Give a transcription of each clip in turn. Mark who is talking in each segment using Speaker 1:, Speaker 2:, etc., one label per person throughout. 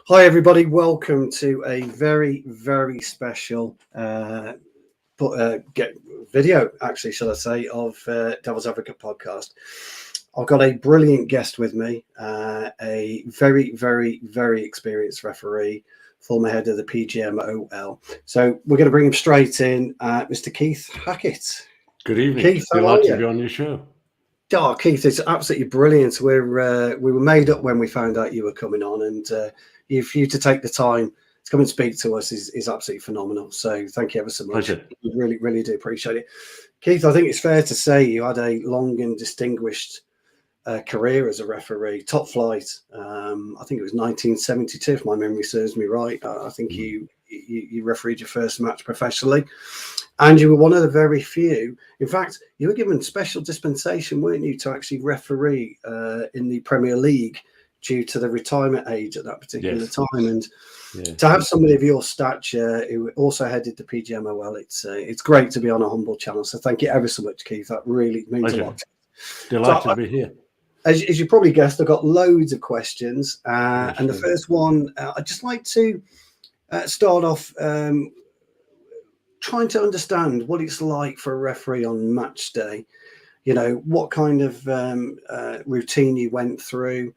Speaker 1: Hi, everybody. Welcome to a very, very special video, actually, shall I say, of Devil's Advocate podcast. I've got a brilliant guest with me, a very, very, very experienced referee, former head of the PGMOL. So we're going to bring him straight in, Mr. Keith Hackett.
Speaker 2: Good evening.
Speaker 1: Keith,
Speaker 2: delighted to be on your show.
Speaker 1: Oh, Keith, it's absolutely brilliant. We were made up when we found out you were coming on, and for you to take the time to come and speak to us is absolutely phenomenal. So thank you ever so much.
Speaker 2: Pleasure.
Speaker 1: We really, really do appreciate it. Keith, I think it's fair to say you had a long and distinguished career as a referee, top flight. I think it was 1972, if my memory serves me right. I think you refereed your first match professionally. And you were one of the very few. In fact, you were given special dispensation, weren't you, to actually referee in the Premier League due to the retirement age at that particular time. And to have somebody of your stature who also headed the PGMOL, it's great to be on a humble channel. So thank you ever so much, Keith. That really means a lot.
Speaker 2: Delighted to be here.
Speaker 1: As you probably guessed, I've got loads of questions. And the first one, I'd just like to start off trying to understand what it's like for a referee on match day. You know, what kind of routine you went through,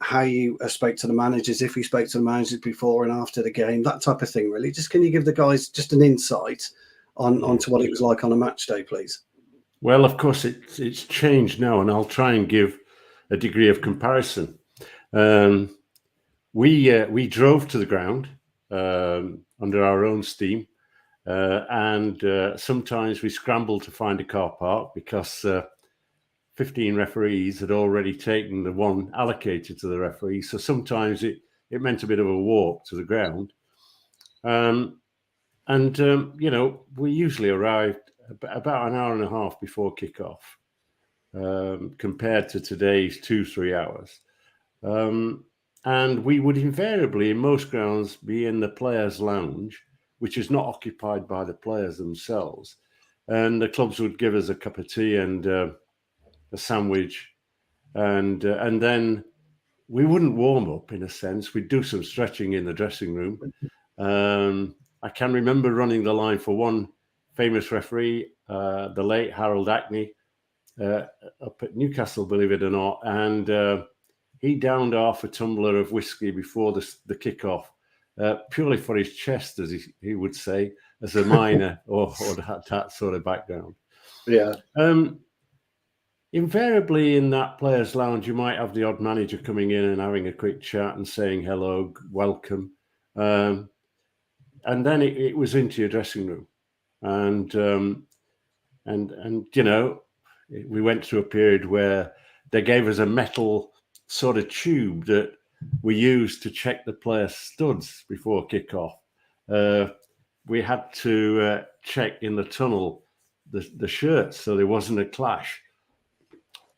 Speaker 1: how you spoke to the managers, if you spoke to the managers before and after the game, that type of thing, really. Just can you give the guys just an insight onto what it was like on a match day, please?
Speaker 2: Well, of course, it's changed now, and I'll try and give a degree of comparison. We drove to the ground under our own steam. And sometimes we scrambled to find a car park because 15 referees had already taken the one allocated to the referee. So sometimes it meant a bit of a walk to the ground. You know, we usually arrived about an hour and a half before kickoff, compared to today's 2-3 hours. And we would invariably, in most grounds, be in the players' lounge, which is not occupied by the players themselves. And the clubs would give us a cup of tea and a sandwich. And then we wouldn't warm up, in a sense. We'd do some stretching in the dressing room. I can remember running the line for one famous referee, the late Harold Hackett, up at Newcastle, believe it or not. And he downed half a tumbler of whiskey before the kickoff. Purely for his chest, as he would say, as a miner or that sort of background.
Speaker 1: Yeah.
Speaker 2: Invariably in that players' lounge, you might have the odd manager coming in and having a quick chat and saying hello, welcome. And then it was into your dressing room. And you know, we went through a period where they gave us a metal sort of tube that we used to check the players' studs before kickoff. We had to check in the tunnel the shirts so there wasn't a clash.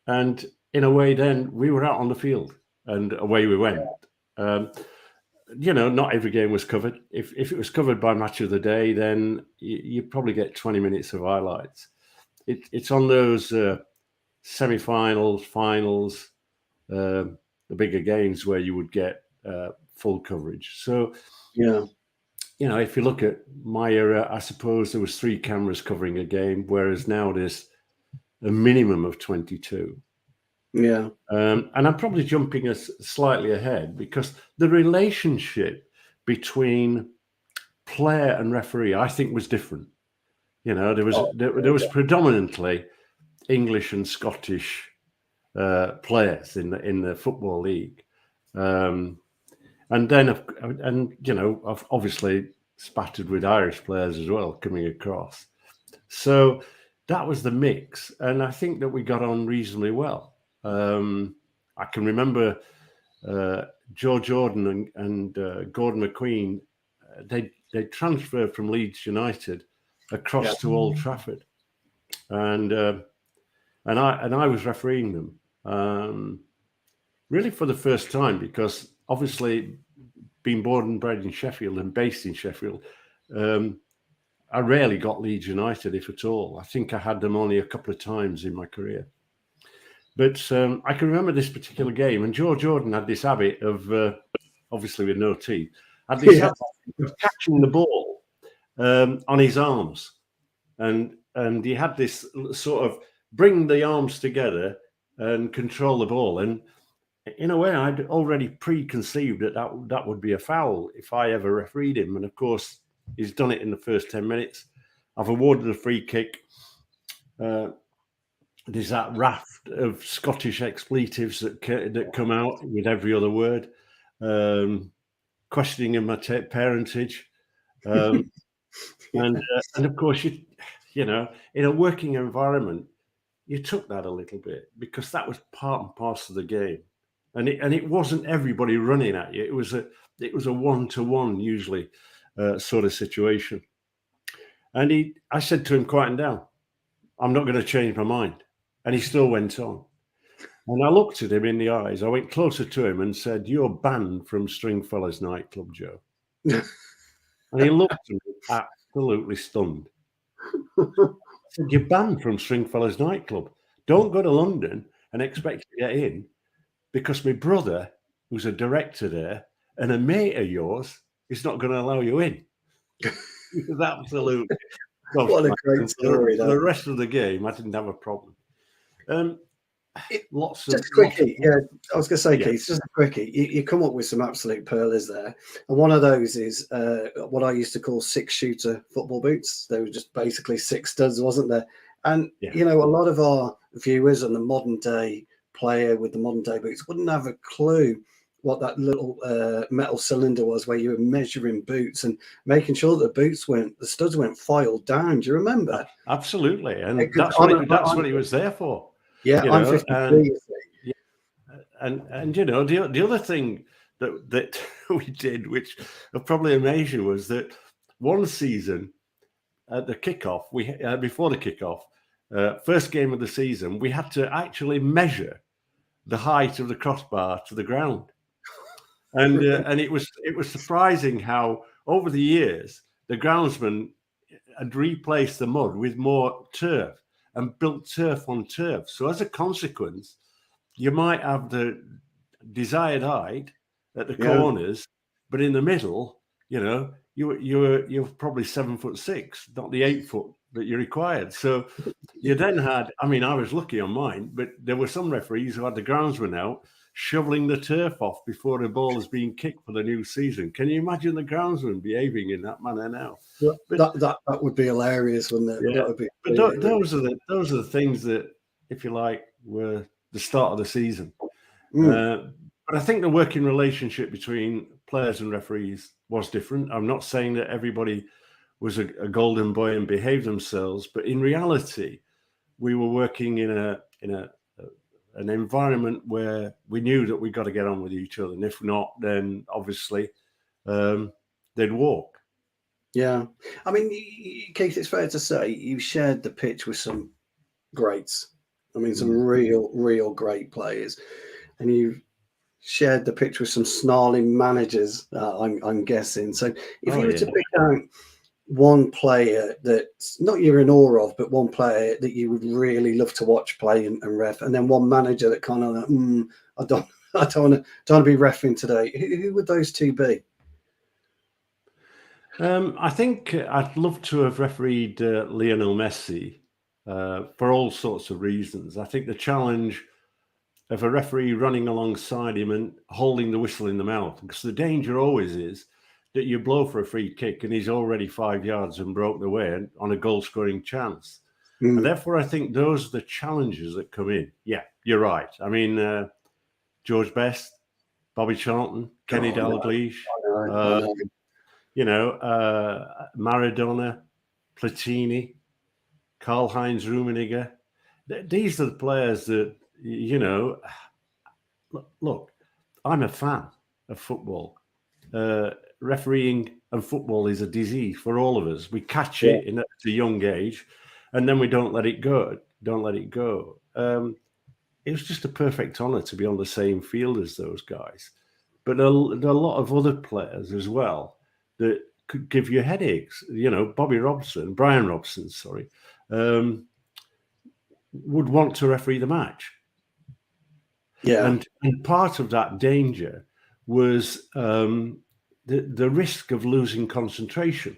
Speaker 2: And in a way, then we were out on the field and away we went. You know, not every game was covered. If it was covered by match of the day, then you probably get 20 minutes of highlights. It's on those semi-finals, finals, the bigger games where you would get full coverage. So,
Speaker 1: yeah,
Speaker 2: you know, if you look at my era, I suppose there was 3 cameras covering a game, whereas now there's a minimum of 22.
Speaker 1: Yeah.
Speaker 2: And I'm probably jumping us slightly ahead because the relationship between player and referee, I think, was different. You know, there was predominantly English and Scottish players in the football league, and you know, obviously spattered with Irish players as well coming across. So that was the mix, and I think that we got on reasonably well. I can remember Joe Jordan and Gordon McQueen. They transferred from Leeds United across to Old Trafford, and I was refereeing them. Really for the first time, because obviously being born and bred in Sheffield and based in Sheffield, I rarely got Leeds United, if at all. I think I had them only a couple of times in my career. But I can remember this particular game, and Joe Jordan had this habit of obviously with no teeth, had this
Speaker 1: Yeah.
Speaker 2: habit of catching the ball on his arms, and he had this sort of bring the arms together and control the ball. And in a way, I'd already preconceived that would be a foul if I ever refereed him. And of course, he's done it in the first 10 minutes. I've awarded a free kick. There's that raft of Scottish expletives that come out with every other word, questioning of my parentage, and of course you know, in a working environment, you took that a little bit because that was part and parcel of the game, and it wasn't everybody running at you. It was a 1-to-1 usually sort of situation, and I said to him, quieten down. I'm not going to change my mind. And he still went on. And I looked at him in the eyes. I went closer to him and said, "You're banned from Stringfellas nightclub, Joe." And he looked at me absolutely stunned. I said, "You're banned from Stringfellas nightclub. Don't go to London and expect to get in because my brother, who's a director there, and a mate of yours is not going to allow you in." He was absolutely...
Speaker 1: What a great story.
Speaker 2: For the rest of the game, I didn't have a problem.
Speaker 1: Just a quickie. Yeah, I was going to say, Keith, just a quickie. You come up with some absolute pearlers there. And one of those is what I used to call 6-shooter football boots. They were just basically 6 studs, wasn't there? And, you know, a lot of our viewers and the modern day player with the modern day boots wouldn't have a clue what that little metal cylinder was where you were measuring boots and making sure that the studs weren't filed down. Do you remember?
Speaker 2: Absolutely. And that's what he was there for.
Speaker 1: Yeah, I'm 53.
Speaker 2: And you know, the other thing that we did, which probably amazed you, was that one season at the kickoff, before the kickoff, first game of the season, we had to actually measure the height of the crossbar to the ground. And it was surprising how over the years the groundsman had replaced the mud with more turf and built turf on turf. So as a consequence, you might have the desired height at the corners, but in the middle, you know, you're probably 7'6", not the 8 foot that you required. So you then had, I mean, I was lucky on mine, but there were some referees who had the groundsman out shoveling the turf off before the ball is being kicked for the new season. Can you imagine the groundsman behaving in that manner now?
Speaker 1: Well, but that would be hilarious, wouldn't it?
Speaker 2: Yeah.
Speaker 1: That would be,
Speaker 2: but those are the things that, if you like, were the start of the season. But I think the working relationship between players and referees was different. I'm not saying that everybody was a golden boy and behaved themselves, but in reality, we were working in an environment where we knew that we got to get on with each other, and if not, then obviously they'd walk.
Speaker 1: Yeah, I mean, Keith, it's fair to say you shared the pitch with some greats. I mean, some real great players, and you shared the pitch with some snarling managers. I'm guessing. So, if you were to pick out one player that's not you're in awe of, but one player that you would really love to watch play and ref, and then one manager that kind of I don't want to be reffing today. Who would those two be?
Speaker 2: I think I'd love to have refereed Lionel Messi for all sorts of reasons. I think the challenge of a referee running alongside him and holding the whistle in the mouth, because the danger always is that you blow for a free kick and he's already 5 yards and broken away on a goal-scoring chance. And therefore, I think those are the challenges that come in. Yeah, you're right. I mean, George Best, Bobby Charlton, Kenny Dalglish, you know, Maradona, Platini, Karl-Heinz Rummenigge. These are the players that, you know, look, I'm a fan of football. Refereeing and football is a disease for all of us. We catch it at a young age, and then we don't let it go. It was just a perfect honour to be on the same field as those guys. But there are a lot of other players as well that could give you headaches. You know, Brian Robson, would want to referee the match. Yeah. And part of that danger was the risk of losing concentration.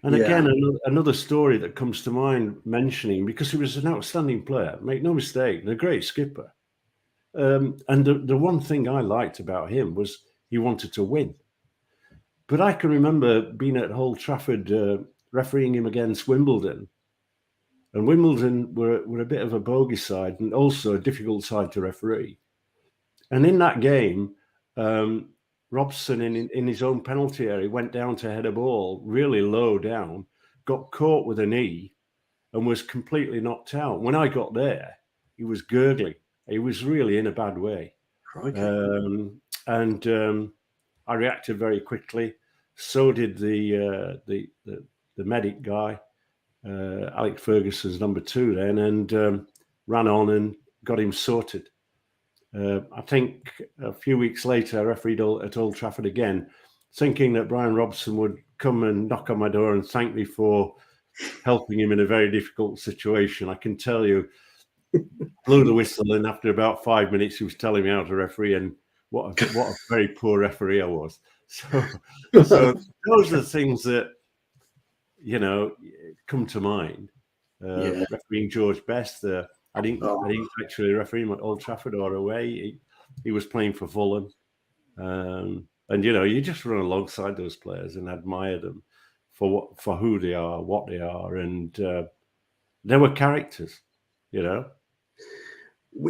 Speaker 2: And again, another story that comes to mind mentioning, because he was an outstanding player, make no mistake, and a great skipper. And the one thing I liked about him was he wanted to win. But I can remember being at Old Trafford refereeing him against Wimbledon. And Wimbledon were a bit of a bogey side and also a difficult side to referee. And in that game, Robson, in his own penalty area, went down to head a ball really low down, got caught with a knee, and was completely knocked out. When I got there, he was gurgling. He was really in a bad way. I reacted very quickly. So did the medic guy, Alex Ferguson's number 2 then, and ran on and got him sorted. I think a few weeks later, I refereed at Old Trafford again, thinking that Brian Robson would come and knock on my door and thank me for helping him in a very difficult situation. I can tell you, blew the whistle, and after about 5 minutes, he was telling me how to referee and what a very poor referee I was. So those are the things that, you know, come to mind. Refereeing George Best, I didn't actually referee him at Old Trafford or away. He was playing for Fulham. And, you know, you just run alongside those players and admire them for who they are, what they are. And they were characters, you know.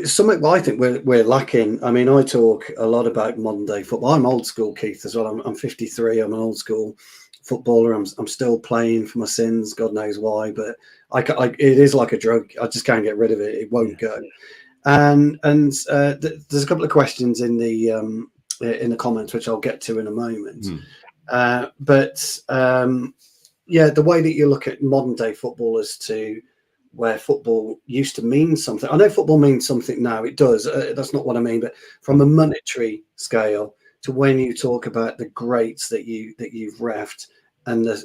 Speaker 1: Something I think we're lacking. I mean, I talk a lot about modern day football. I'm old school, Keith, as well. I'm 53. I'm an old school footballer. I'm still playing for my sins. God knows why, but it is like a drug. I just can't get rid of it. It won't go. And there's a couple of questions in the comments which I'll get to in a moment. The way that you look at modern day football as to where football used to mean something. I know football means something now. It does. That's not what I mean. But from a monetary scale to when you talk about the greats that you've refed and the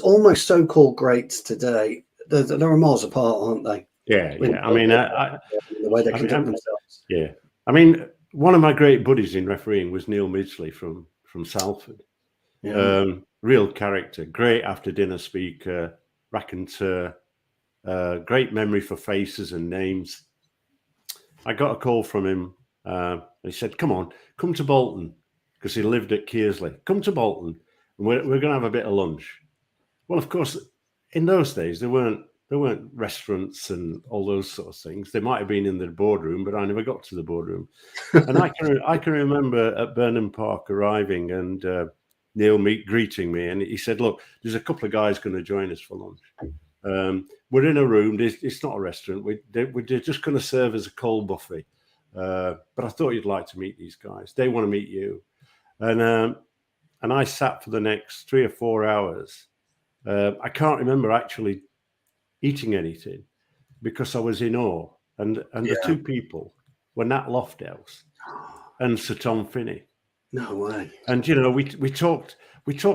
Speaker 1: almost so-called greats today, they're miles apart, aren't they?
Speaker 2: Yeah. I mean,
Speaker 1: the way they conduct themselves.
Speaker 2: Yeah. I mean, one of my great buddies in refereeing was Neil Midgley from Salford. Real character, great after dinner speaker, raconteur. Great memory for faces and names. I got a call from him. He said, come to Bolton, because he lived at Kearsley. Come to Bolton, and we're going to have a bit of lunch. Well, of course, in those days, there weren't restaurants and all those sort of things. They might have been in the boardroom, but I never got to the boardroom. And I can remember at Burnham Park arriving and Neil greeting me, and he said, look, there's a couple of guys going to join us for lunch. We're in a room. It's not a restaurant. We're just going to serve as a cold buffet. But I thought you'd like to meet these guys. They want to meet you. And I sat for the next 3 or 4 hours. I can't remember actually eating anything because I was in awe. And the two people were Nat Lofthouse and Sir Tom Finney.
Speaker 1: No way.
Speaker 2: And, you know, we talked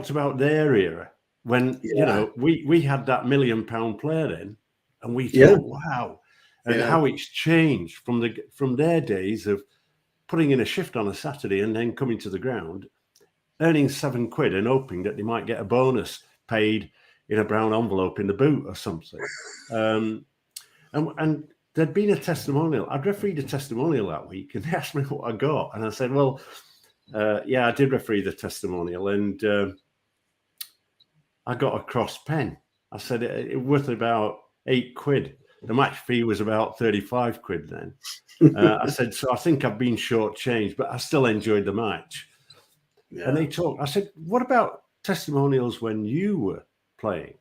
Speaker 2: about their era. When, you know, we had that £1 million player then, and we thought, wow, and how it's changed from their days of putting in a shift on a Saturday and then coming to the ground, earning £7 and hoping that they might get a bonus paid in a brown envelope in the boot or something. And there'd been a testimonial. I'd refereed a testimonial that week, and they asked me what I got, and I said, well, I did referee the testimonial, and I got a cross pen. I said it worth about £8. The match fee was about £35 then. I said, so I think I've been shortchanged, but I still enjoyed the match. Yeah. And they talked. I said, what about testimonials when you were playing?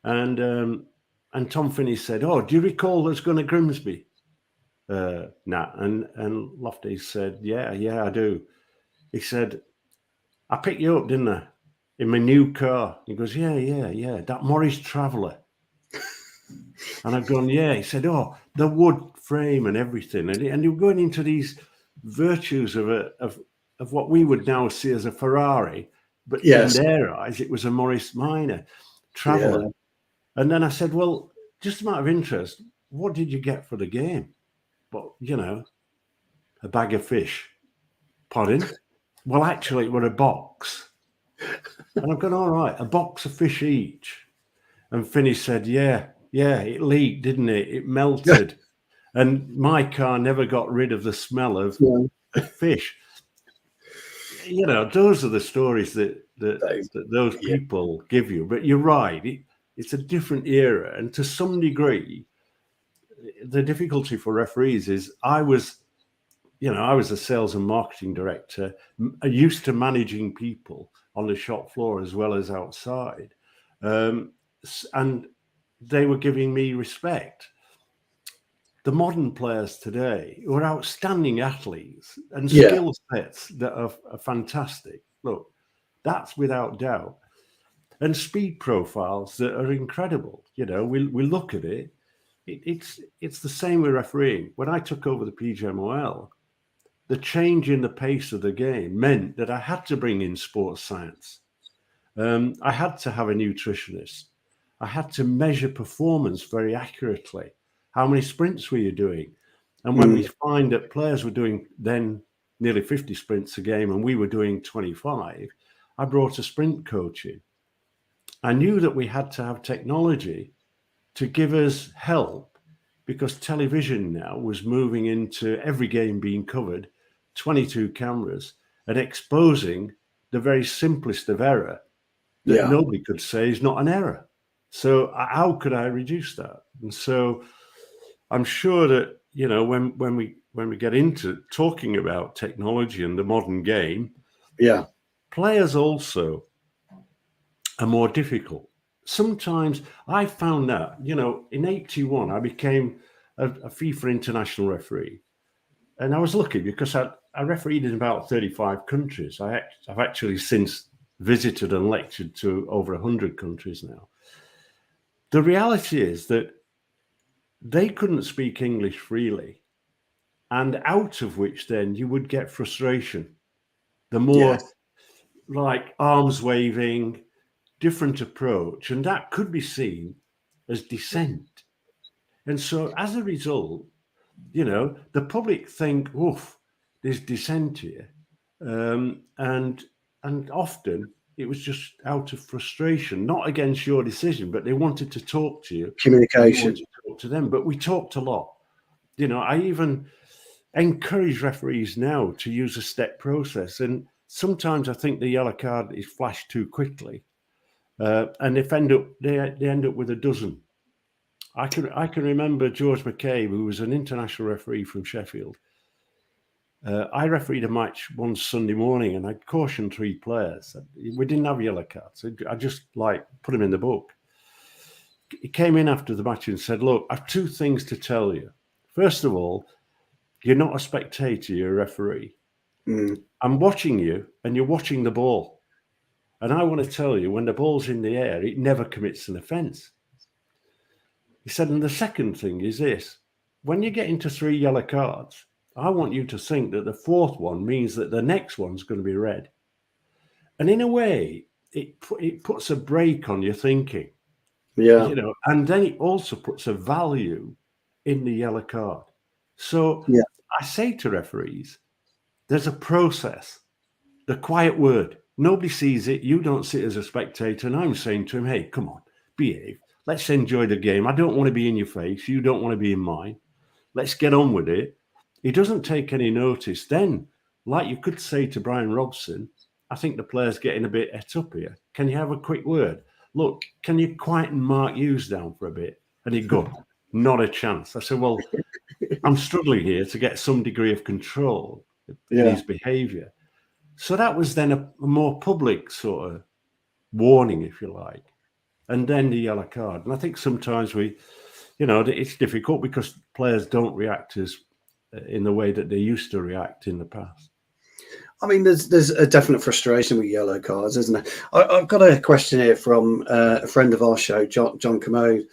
Speaker 2: And Tom Finney said, oh, do you recall there's going to Grimsby? Nat. And Lofty said, yeah, I do. He said, I picked you up, didn't I? In my new car. He goes, yeah, that Morris Traveller. And I've gone, yeah. He said, oh, the wood frame and everything. And you're going into these virtues of what we would now see as a Ferrari, but in their eyes, it was a Morris Minor Traveller. Yeah. And then I said, well, just a matter of interest, what did you get for the game? Well, you know, a bag of fish. Pardon? Well, actually, it were a box. And I've gone, all right, a box of fish each. And Finney said, yeah, it leaked, didn't it? It melted. And my car never got rid of the smell of fish. You know, those are the stories that those people give you. But you're right, it's a different era. And to some degree, the difficulty for referees is I was a sales and marketing director, used to managing people on the shop floor as well as outside. And they were giving me respect. The modern players today who are outstanding athletes and skill sets that are fantastic. Look, that's without doubt. And speed profiles that are incredible. You know, we look at it. It's the same with refereeing. When I took over the PGMOL, the change in the pace of the game meant that I had to bring in sports science. I had to have a nutritionist. I had to measure performance very accurately. How many sprints were you doing? And when we find that players were doing then nearly 50 sprints a game and we were doing 25, I brought a sprint coach in. I knew that we had to have technology to give us help because television now was moving into every game being covered, 22 cameras, and exposing the very simplest of error that nobody could say is not an error. So how could I reduce that? And so I'm sure that, you know, when we get into talking about technology and the modern game, players also are more difficult. Sometimes I found that, you know, in 81, I became a FIFA international referee. And I was lucky because I refereed in about 35 countries. I've actually since visited and lectured to over 100 countries now. The reality is that they couldn't speak English freely, and out of which then you would get frustration. The more like arms waving, different approach, and that could be seen as dissent. And so as a result, you know, the public think, oof, there's dissent here. And often it was just out of frustration, not against your decision, but they wanted to talk to you.
Speaker 1: Communication.
Speaker 2: To talk to them. But we talked a lot. You know, I even encourage referees now to use a step process. And sometimes I think the yellow card is flashed too quickly. And they end up with a dozen. I can remember George McCabe, who was an international referee from Sheffield. I refereed a match one Sunday morning and I'd cautioned 3 players. We didn't have yellow cards. I just put them in the book. He came in after the match and said, look, I have 2 things to tell you. First of all, you're not a spectator, you're a referee. I'm watching you and you're watching the ball. And I want to tell you, when the ball's in the air, it never commits an offence. He said, and the second thing is this. When you get into 3 yellow cards, I want you to think that the 4th one means that the next one's going to be red. And in a way, it puts a brake on your thinking. You know, and then it also puts a value in the yellow card. So I say to referees, there's a process, the quiet word. Nobody sees it. You don't see it as a spectator. And I'm saying to him, hey, come on, behave. Let's enjoy the game. I don't want to be in your face. You don't want to be in mine. Let's get on with it. He doesn't take any notice. Then, like you could say to Brian Robson, I think the player's getting a bit et up here. Can you have a quick word? Look, can you quieten Mark Hughes down for a bit? And he'd go, not a chance. I said, well, I'm struggling here to get some degree of control in his behaviour. So that was then a more public sort of warning, if you like. And then the yellow card. And I think sometimes it's difficult because players don't react as in the way that they used to react in the past.
Speaker 1: I mean, there's a definite frustration with yellow cards, isn't there? I've got a question here from a friend of our show, John Commode.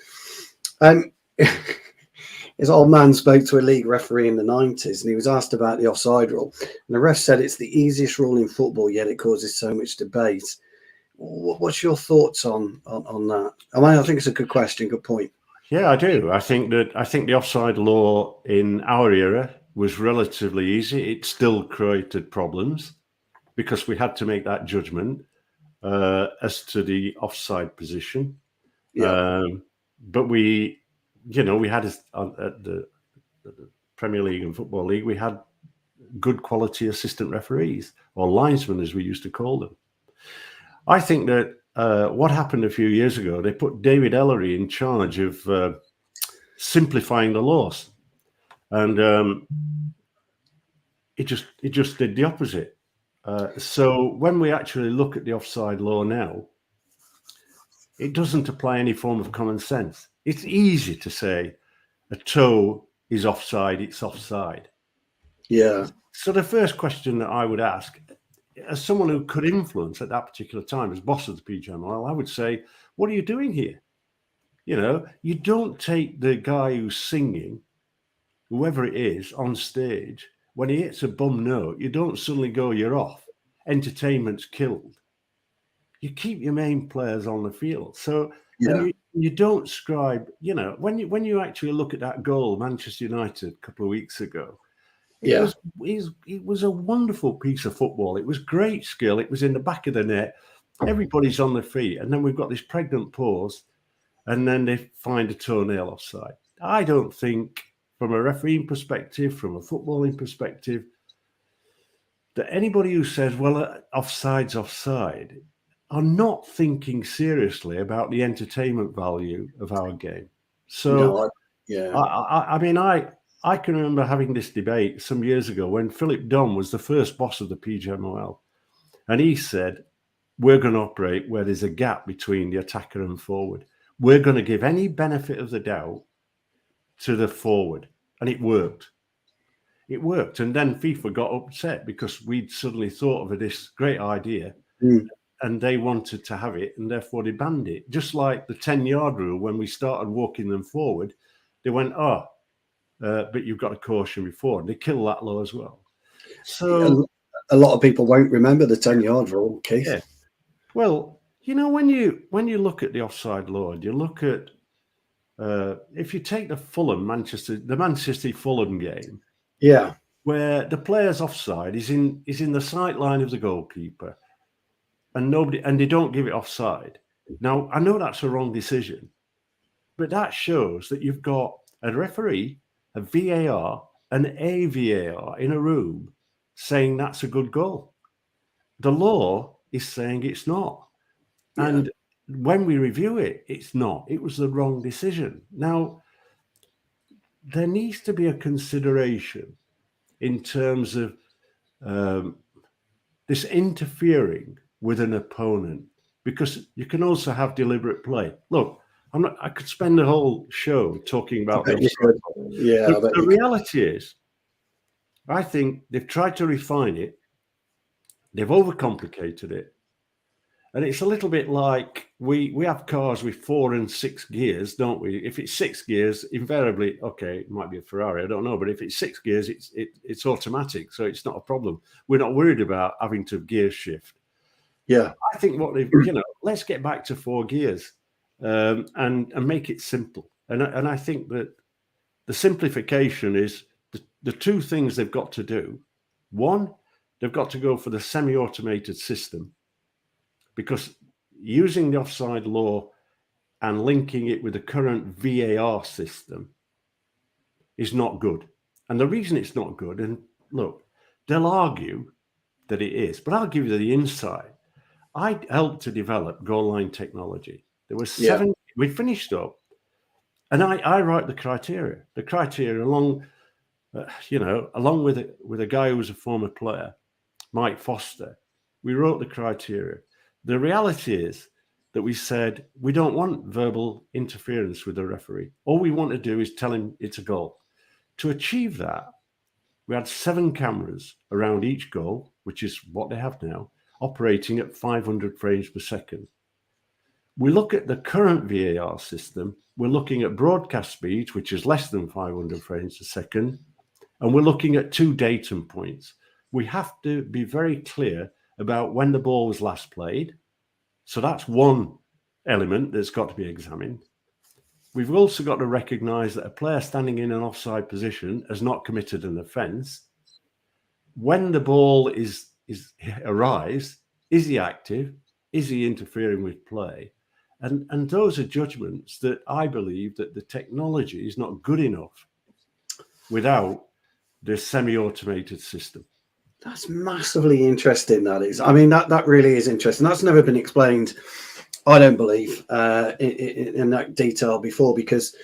Speaker 1: His old man spoke to a league referee in the 90s and he was asked about the offside rule. And the ref said it's the easiest rule in football, yet it causes so much debate. What's your thoughts on that? I mean, I think it's a good question, good point.
Speaker 2: Yeah, I do. I think the offside law in our era was relatively easy. It still created problems because we had to make that judgment as to the offside position.
Speaker 1: Yeah.
Speaker 2: But we had at the Premier League and Football League, we had good quality assistant referees, or linesmen as we used to call them. I think that what happened a few years ago, they put David Ellery in charge of simplifying the laws, and it just did the opposite. So when we actually look at the offside law now, it doesn't apply any form of common sense. It's easy to say a toe is offside, it's offside.
Speaker 1: Yeah.
Speaker 2: So the first question that I would ask, as someone who could influence at that particular time, as boss of the PGMOL, I would say, what are you doing here? You don't take the guy who's singing, whoever it is, on stage. When he hits a bum note, you don't suddenly go, you're off. Entertainment's killed. You keep your main players on the field. So, and you don't scribe, when you actually look at that goal, Manchester United, a couple of weeks ago, it was a wonderful piece of football. It was great skill. It was in the back of the net. Everybody's on their feet. And then we've got this pregnant pause, and then they find a toenail offside. I don't think, from a refereeing perspective, from a footballing perspective, that anybody who says, well, offside's offside, are not thinking seriously about the entertainment value of our game. So, I can remember having this debate some years ago when Philip Dunn was the first boss of the PGMOL. And he said, we're going to operate where there's a gap between the attacker and forward. We're going to give any benefit of the doubt to the forward. And it worked. It worked. And then FIFA got upset because we'd suddenly thought of this great idea and they wanted to have it, and therefore they banned it. Just like the 10-yard rule, when we started walking them forward, they went, but you've got a caution before. They kill that law as well. So
Speaker 1: a lot of people won't remember the 10-yard rule, Keith.
Speaker 2: Yeah. Well, when you look at the offside law, you look at if you take the Manchester Fulham game, where the player's offside is in the sight line of the goalkeeper, and they don't give it offside. Now, I know that's a wrong decision, but that shows that you've got a referee, a VAR, and a VAR in a room saying that's a good goal. The law is saying it's not. And when we review it, it's not. It was the wrong decision. Now, there needs to be a consideration in terms of this interfering with an opponent, because you can also have deliberate play. Look, I could spend the whole show talking about the reality is, I think they've tried to refine it. They've overcomplicated it. And it's a little bit like we have cars with 4 and 6 gears, don't we? If it's 6 gears, invariably, okay, it might be a Ferrari, I don't know. But if it's 6 gears, it's automatic. So it's not a problem. We're not worried about having to gear shift.
Speaker 1: Yeah.
Speaker 2: I think let's get back to 4 gears and make it simple. And I think that the simplification is the two things they've got to do. One, they've got to go for the semi-automated system, because using the offside law and linking it with the current VAR system is not good. And the reason it's not good, and look, they'll argue that it is, but I'll give you the insight. I helped to develop goal line technology. There were 7, we finished up, and I write the criteria. The criteria along with a guy who was a former player, Mike Foster, we wrote the criteria. The reality is that we said we don't want verbal interference with the referee. All we want to do is tell him it's a goal. To achieve that, we had 7 cameras around each goal, which is what they have now, operating at 500 frames per second. We look at the current VAR system, we're looking at broadcast speeds, which is less than 500 frames per second, and we're looking at 2 datum points. We have to be very clear about when the ball was last played. So that's one element that's got to be examined. we've also got to recognise that a player standing in an offside position has not committed an offence. When the ball arrives, is he active? Is he interfering with play? And those are judgments that I believe that the technology is not good enough without the semi-automated system.
Speaker 1: That's massively interesting. That is. I mean, that really is interesting. That's never been explained, I don't believe, in that detail before, because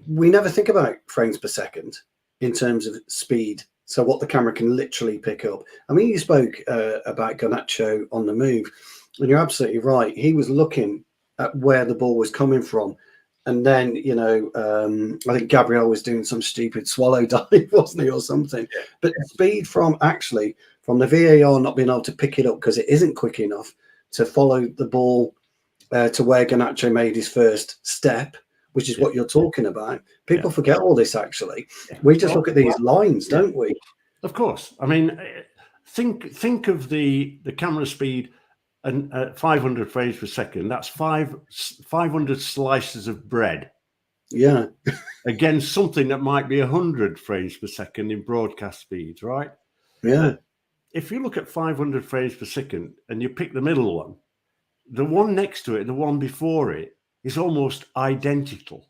Speaker 1: we never think about frames per second in terms of speed. So what the camera can literally pick up. I mean, you spoke about Garnacho on the move, and you're absolutely right. He was looking at where the ball was coming from. And then, I think Gabriel was doing some stupid swallow dive, wasn't he, or something. But speed from the VAR not being able to pick it up because it isn't quick enough to follow the ball to where Garnacho made his first step, which is what you're talking about. People forget all this, actually. We just look at these lines, don't we?
Speaker 2: Of course. I mean, think of the camera speed and 500 frames per second. That's 500 slices of bread.
Speaker 1: Yeah.
Speaker 2: Against something that might be 100 frames per second in broadcast speeds, right?
Speaker 1: Yeah.
Speaker 2: If you look at 500 frames per second and you pick the middle one, the one next to it, the one before it, is almost identical.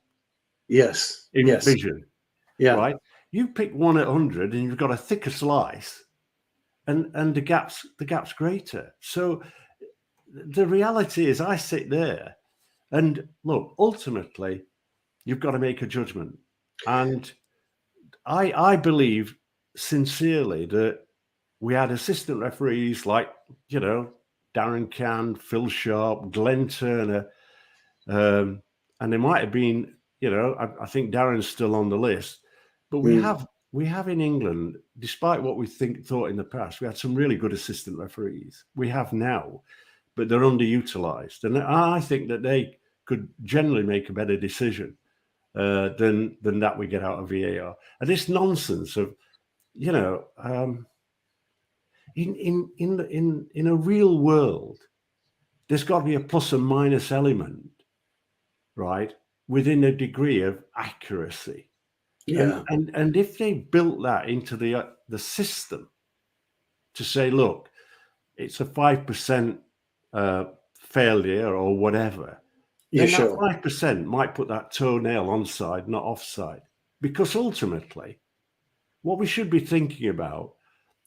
Speaker 1: Yes.
Speaker 2: In vision.
Speaker 1: Yeah.
Speaker 2: Right? You pick one at 100 and you've got a thicker slice, and the gap's greater. So the reality is, I sit there and look, ultimately, you've got to make a judgment. And I believe sincerely that we had assistant referees like, Darren Cann, Phil Sharp, Glenn Turner, and there might have been, I think Darren's still on the list, but we have in England, despite what we thought in the past, we had some really good assistant referees. We have now, but they're underutilized, and I think that they could generally make a better decision than that we get out of VAR. And this nonsense of, in a real world, there's got to be a plus and minus element, right, within a degree of accuracy.
Speaker 1: Yeah.
Speaker 2: And if they built that into the system to say, look, it's a 5% failure or whatever, then that 5% might put that toenail onside, not offside. Because ultimately, what we should be thinking about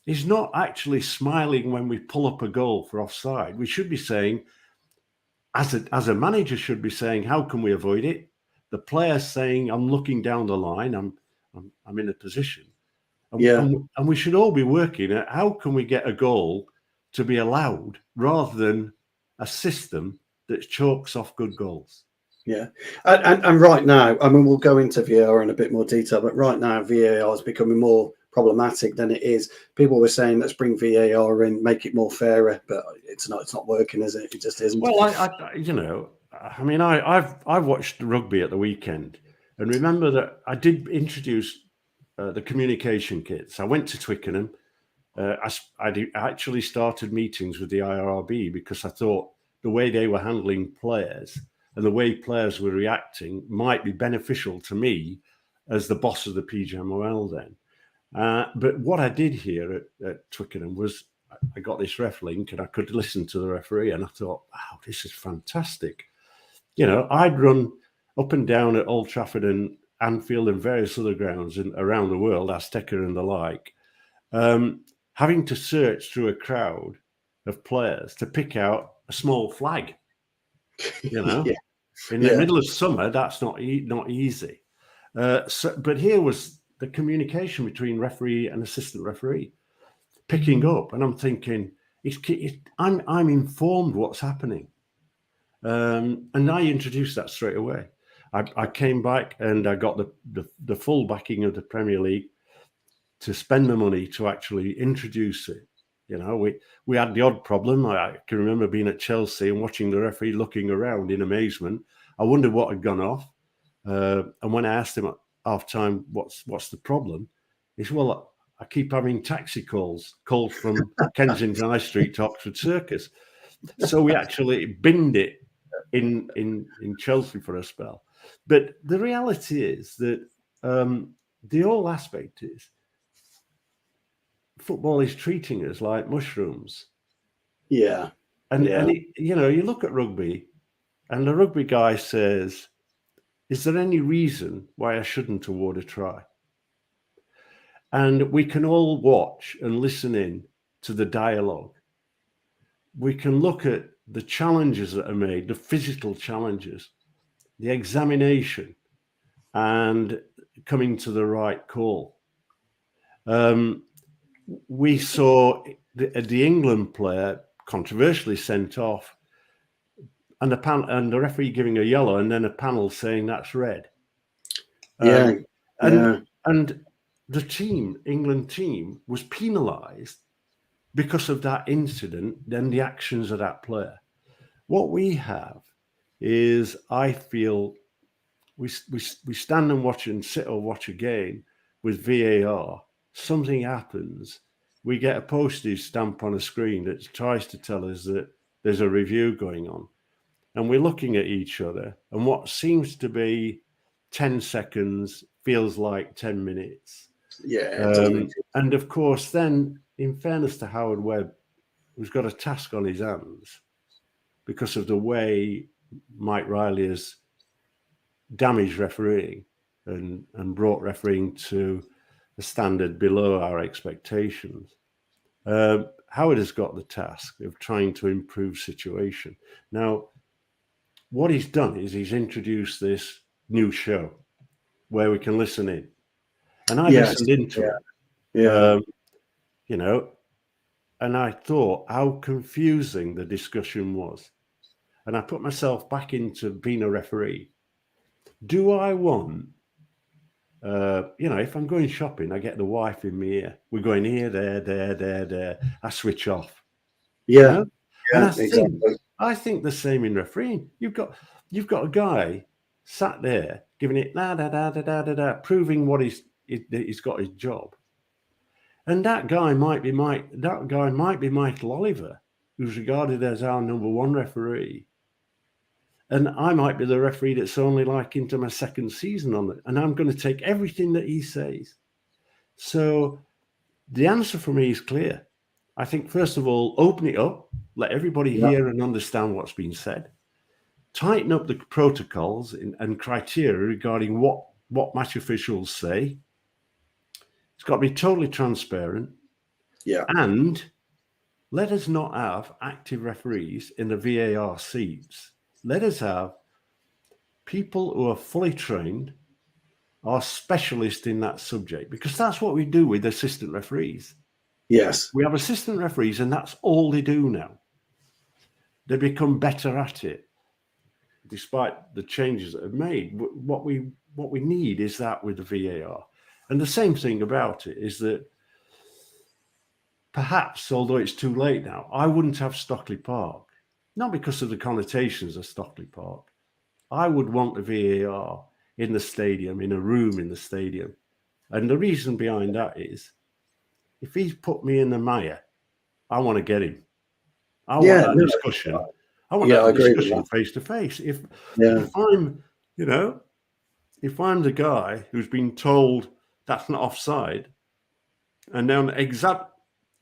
Speaker 2: is not actually smiling when we pull up a goal for offside. We should be saying, as a manager should be saying, how can we avoid it? The player saying, I'm looking down the line, I'm in a position. And we should all be working at how can we get a goal to be allowed rather than a system that chalks off good goals.
Speaker 1: Yeah. And right now, I mean, we'll go into VAR in a bit more detail, but right now VAR is becoming more problematic than it is. People were saying, let's bring VAR in, make it more fairer, but it's not working, is it? It just isn't.
Speaker 2: Well, I've watched rugby at the weekend, and remember that I did introduce the communication kits. I went to Twickenham. I actually started meetings with the IRRB because I thought the way they were handling players and the way players were reacting might be beneficial to me as the boss of the PGMOL then. But what I did here at Twickenham was I got this ref link and I could listen to the referee, and I thought, wow, this is fantastic. I'd run up and down at Old Trafford and Anfield and various other grounds around the world, Azteca and the like, having to search through a crowd of players to pick out a small flag. In the middle of summer, that's not easy. But here was the communication between referee and assistant referee picking up, and I'm thinking, I'm informed what's happening, and I introduced that straight away. I came back and I got the full backing of the Premier League to spend the money to actually introduce it. We had the odd problem. I can remember being at Chelsea and watching the referee looking around in amazement. I wondered what had gone off. And when I asked him at half time, what's the problem? He said, well, I keep having taxi calls from Kensington High Street to Oxford Circus. So we actually binned it in Chelsea for a spell. But the reality is that the whole aspect is football is treating us like mushrooms.
Speaker 1: Yeah.
Speaker 2: And
Speaker 1: Yeah.
Speaker 2: you look at rugby, and the rugby guy says, "Is there any reason why I shouldn't award a try?" And we can all watch and listen in to the dialogue. We can look at the challenges that are made, the physical challenges, the examination, and coming to the right call. We saw the England player controversially sent off, and the referee giving a yellow, and then a panel saying that's red.
Speaker 1: Yeah.
Speaker 2: And the England team, was penalised because of that incident and the actions of that player. What we have is, I feel, we stand and watch and sit or watch a game with VAR. Something happens, we get a postage stamp on a screen that tries to tell us that there's a review going on. And we're looking at each other, and what seems to be 10 seconds feels like 10 minutes.
Speaker 1: Yeah.
Speaker 2: And of course, then, in fairness to Howard Webb, who's got a task on his hands because of the way Mike Riley has damaged refereeing and brought refereeing to a standard below our expectations. Howard has got the task of trying to improve situation. Now, what he's done is he's introduced this new show where we can listen in. And I listened into it.
Speaker 1: Yeah.
Speaker 2: And I thought how confusing the discussion was. And I put myself back into being a referee. Do I want, if I'm going shopping, I get the wife in my ear. We're going here, there. I switch off.
Speaker 1: Yeah.
Speaker 2: And I think the same in refereeing. You've got a guy sat there giving it proving what he's got his job. And that guy might be Michael Oliver, who's regarded as our number one referee. And I might be the referee that's only like into my second season on it. And I'm going to take everything that he says. So the answer for me is clear. I think, first of all, open it up, let everybody hear and understand what's been said. Tighten up the protocols and criteria regarding what match officials say. It's got to be totally transparent.
Speaker 1: Yeah.
Speaker 2: And let us not have active referees in the VAR seats. Let us have people who are fully trained, are specialists in that subject, because that's what we do with assistant referees.
Speaker 1: Yes.
Speaker 2: We have assistant referees, and that's all they do now. They become better at it, despite the changes that are made. What we need is that with the VAR. And the same thing about it is that perhaps, although it's too late now, I wouldn't have Stockley Park. Not because of the connotations of Stockley Park. I would want the VAR in the stadium, in a room in the stadium. And the reason behind that is, if he's put me in the mire, I want to get him. I want that discussion. I want that discussion face to face. If I'm, if I'm the guy who's been told that's not offside, and then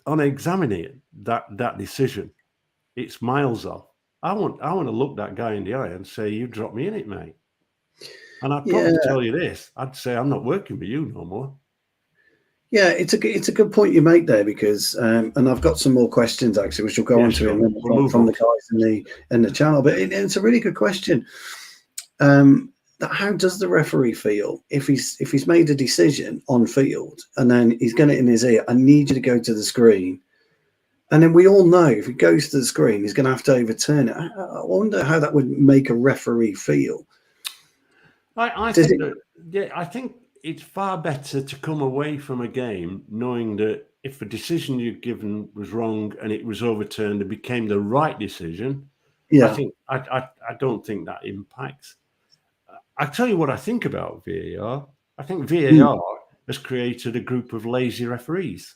Speaker 2: on examining that decision, it's miles off. I want to look that guy in the eye and say, "You dropped me in it, mate." And I'd probably tell you this: I'd say, "I'm not working with you no more."
Speaker 1: Yeah, it's a good point you make there, because and I've got some more questions actually, which we'll go on to from the guys in the channel. But it's a really good question. How does the referee feel if he's made a decision on field and then he's got it in his ear? I need you to go to the screen, and then we all know if he goes to the screen, he's going to have to overturn it. I wonder how that would make a referee feel.
Speaker 2: I think it's far better to come away from a game knowing that if a decision you've given was wrong and it was overturned and became the right decision, I don't think that impacts. I tell you what I think about VAR. I think VAR has created a group of lazy referees.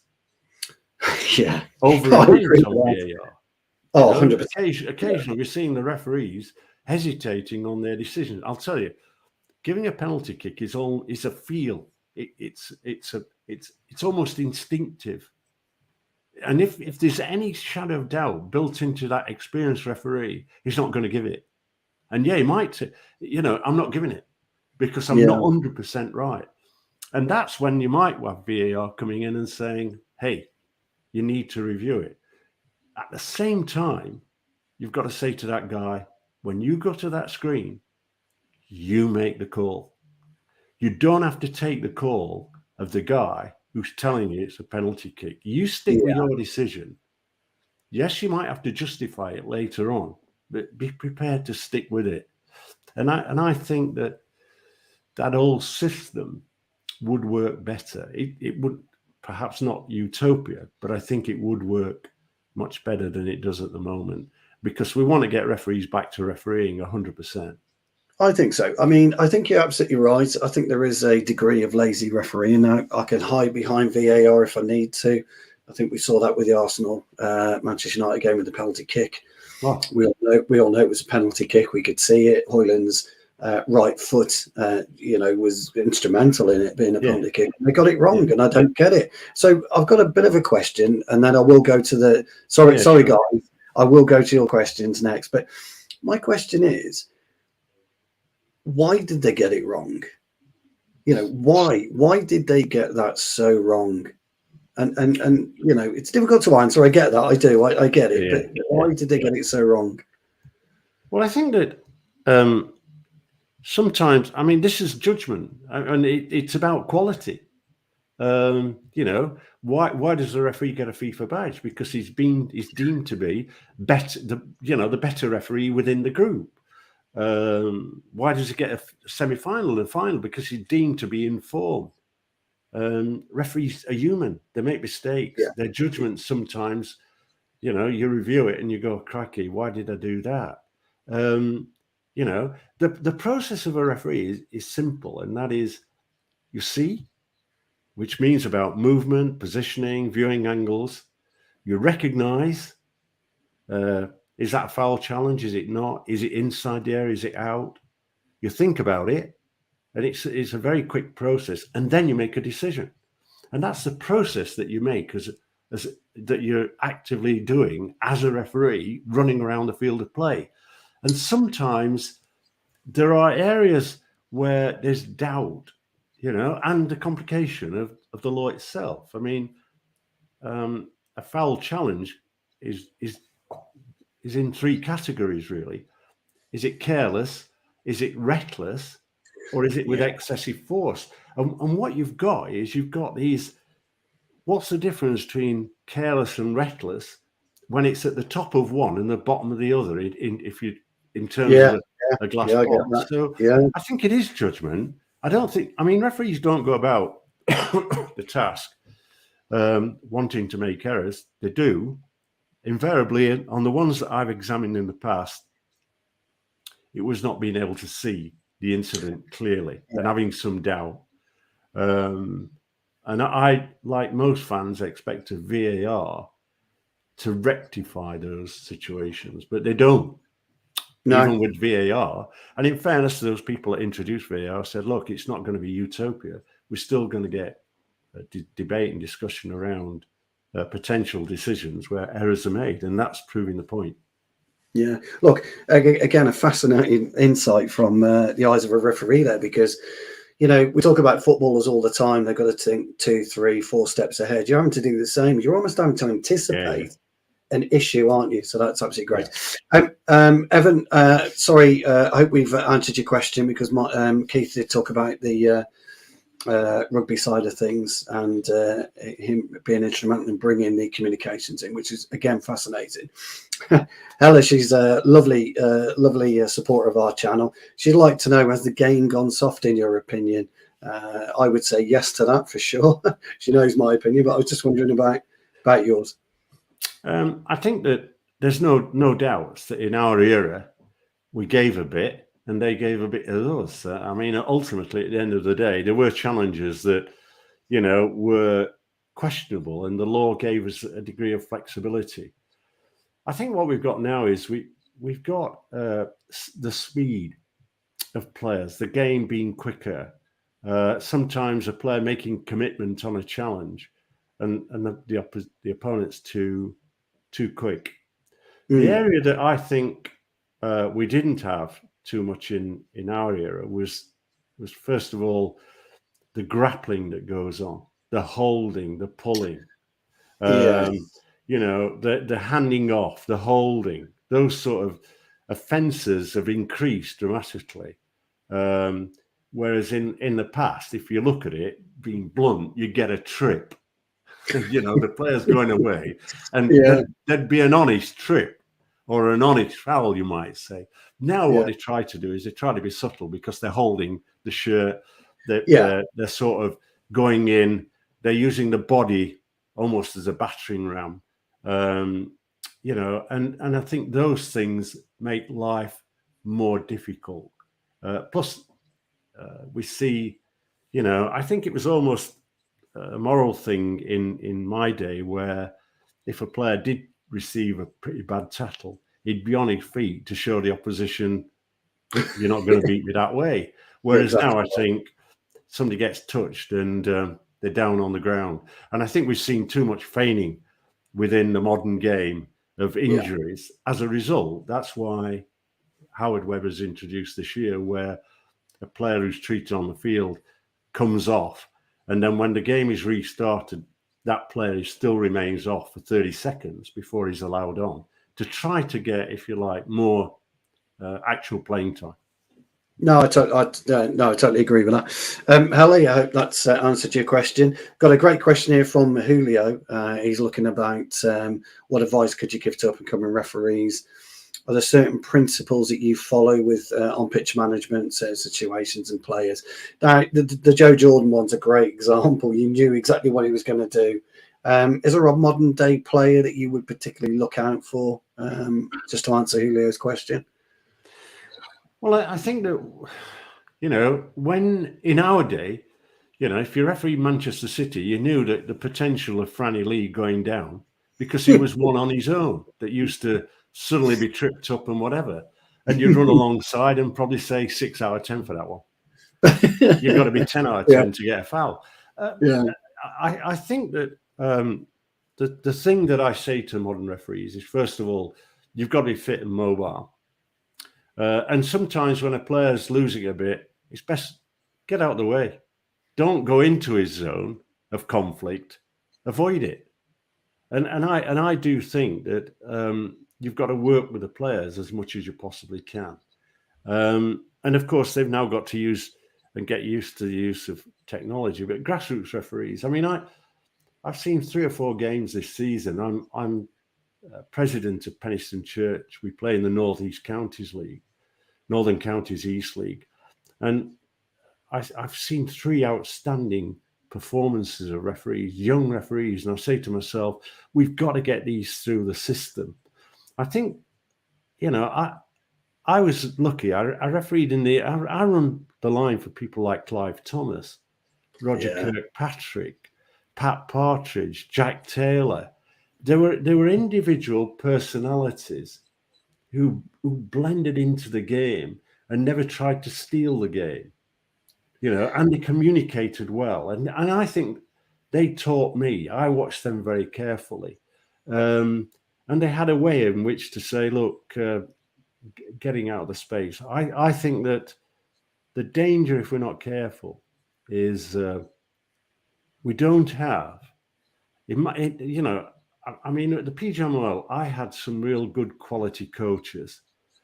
Speaker 1: Yeah.
Speaker 2: Over-reliant on VAR.
Speaker 1: Oh, 100%.
Speaker 2: Occasionally we're seeing the referees hesitating on their decisions. I'll tell you, giving a penalty kick is a feel. It's almost instinctive. And if there's any shadow of doubt built into that experienced referee, he's not going to give it. And yeah, he might say, I'm not giving it because I'm not 100% right. And that's when you might have VAR coming in and saying, hey, you need to review it. At the same time, you've got to say to that guy, when you go to that screen, you make the call. You don't have to take the call of the guy who's telling you it's a penalty kick. You stick with your decision. Yes, you might have to justify it later on, but be prepared to stick with it. And I think that old system would work better. It would perhaps not utopia, but I think it would work much better than it does at the moment, because we want to get referees back to refereeing 100%.
Speaker 1: I think so. I mean, I think you're absolutely right. I think there is a degree of lazy refereeing now. I can hide behind VAR if I need to. I think we saw that with the Arsenal Manchester United game with the penalty kick.
Speaker 2: Well,
Speaker 1: we all know it was a penalty kick. We could see it. Højlund's right foot, was instrumental in it being a penalty kick. They got it wrong, and I don't get it. So I've got a bit of a question, and then I will go to the sorry, guys. I will go to your questions next. But my question is, why did they get it wrong? Why did they get that so wrong? And it's difficult to answer. I get that. I do. I get it. But why did they get it so wrong?
Speaker 2: Well, I think that sometimes, I mean, this is judgment, and it's about quality. Why does the referee get a FIFA badge? Because he's deemed to be better, the better referee within the group. Why does he get a semi-final and final? Because he's deemed to be informed. Referees are human. They make mistakes. Their judgments sometimes, you review it and you go, crikey, why did I do that? The process of a referee is simple, and that is you see, which means about movement, positioning, viewing angles. You recognize, is that a foul challenge? Is it not? Is it inside the area? Is it out? You think about it, and it's a very quick process, and then you make a decision. And that's the process that you make as that you're actively doing as a referee, running around the field of play. And sometimes there are areas where there's doubt, and the complication of the law itself. I mean, a foul challenge is in three categories, really. Is it careless? Is it reckless? Or is it with excessive force? And what you've got these. What's the difference between careless and reckless when it's at the top of one and the bottom of the other? In terms of a glass box. So I think it is judgment. Referees don't go about the task wanting to make errors. They do. Invariably, on the ones that I've examined in the past, it was not being able to see the incident clearly and having some doubt. And I, like most fans, expect a VAR to rectify those situations, but they don't. No. Even with VAR. And in fairness to those people that introduced VAR, said, look, it's not going to be utopia. We're still going to get debate and discussion around potential decisions where errors are made. And that's proving the point.
Speaker 1: Yeah. Look, again, a fascinating insight from the eyes of a referee there, because, we talk about footballers all the time. They've got to think 2, 3, 4 steps ahead. You're having to do the same. You're almost having to anticipate an issue, aren't you? So that's absolutely great. Evan, sorry, I hope we've answered your question, because Keith did talk about the rugby side of things and him being instrumental in bringing the communications in, which is, again, fascinating. Hella, she's a lovely supporter of our channel. She'd like to know, has the game gone soft in your opinion? I would say yes to that for sure. She knows my opinion, but I was just wondering about yours.
Speaker 2: I think that there's no doubt that in our era we gave a bit and they gave a bit of us. Ultimately, at the end of the day, there were challenges that, were questionable, and the law gave us a degree of flexibility. I think what we've got now is we've got the speed of players, the game being quicker, sometimes a player making commitment on a challenge, and the opponent's too quick. The area that I think we didn't have too much in our era was first of all the grappling that goes on, the holding, the pulling,
Speaker 1: Yeah.
Speaker 2: the handing off, the holding. Those sort of offences have increased dramatically. Whereas in the past, if you look at it, being blunt, you get a trip. The player's going away, and
Speaker 1: Yeah.
Speaker 2: there'd be an honest trip or an honest foul, you might say. Now,
Speaker 1: Yeah.
Speaker 2: what they try to do is they try to be subtle because they're holding the shirt.
Speaker 1: Yeah.
Speaker 2: They're sort of going in. They're using the body almost as a battering ram. And I think those things make life more difficult. Plus, we see, I think it was almost a moral thing in my day where if a player did receive a pretty bad tackle, he'd be on his feet to show the opposition you're not going to beat me that way. Whereas
Speaker 1: Exactly.
Speaker 2: now I think somebody gets touched and they're down on the ground. And I think we've seen too much feigning within the modern game of injuries. As a result, that's why Howard Webber's introduced this year, where a player who's treated on the field comes off, and then when the game is restarted, that player still remains off for 30 seconds before he's allowed on, to try to get, if you like, more actual playing time.
Speaker 1: No, I totally agree with that. Helly, I hope that's answered your question. Got a great question here from Julio. He's looking about what advice could you give to up-and-coming referees? Are there certain principles that you follow with on-pitch management, situations and players? Now, the Joe Jordan one's a great example. You knew exactly what he was going to do. Is there a modern-day player that you would particularly look out for, just to answer Julio's question?
Speaker 2: Well, I think that, when in our day, if you refereed Manchester City, you knew that the potential of Franny Lee going down because he was one on his own that used to suddenly be tripped up and whatever. And you'd run alongside and probably say 6 out of 10 for that one. You've got to be 10 out of 10 to get a foul. I think that the thing that I say to modern referees is, first of all, you've got to be fit and mobile. And sometimes when a player's losing a bit, it's best get out of the way. Don't go into his zone of conflict. Avoid it. And I do think that you've got to work with the players as much as you possibly can. And of course, they've now got to use and get used to the use of technology. But grassroots referees, I mean, I've seen 3 or 4 games this season. I'm president of Penistone Church. We play in the Northeast Counties League, Northern Counties East League, and I've seen 3 outstanding performances of referees, young referees, and I say to myself, we've got to get these through the system. I think, I was lucky. I refereed I run the line for people like Clive Thomas, Roger Kirkpatrick, Pat Partridge, Jack Taylor. There were individual personalities who blended into the game and never tried to steal the game, and they communicated well. And I think they taught me. I watched them very carefully. And they had a way in which to say, look, getting out of the space. I think that the danger, if we're not careful, is we don't have. I mean, at the PGMOL, I had some real good quality coaches.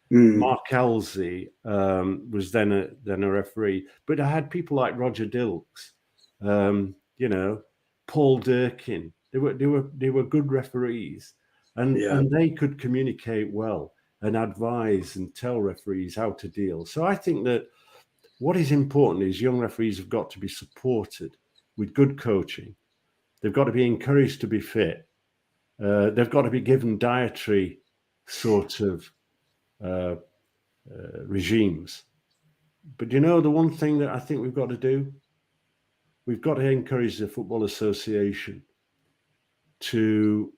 Speaker 2: Mark Elsey was then a referee, but I had people like Roger Dilks, Paul Durkin. They were good referees, and they could communicate well and advise and tell referees how to deal. So I think that what is important is young referees have got to be supported with good coaching. They've got to be encouraged to be fit. They've got to be given dietary sort of regimes. But the one thing that I think we've got to do? We've got to encourage the Football Association to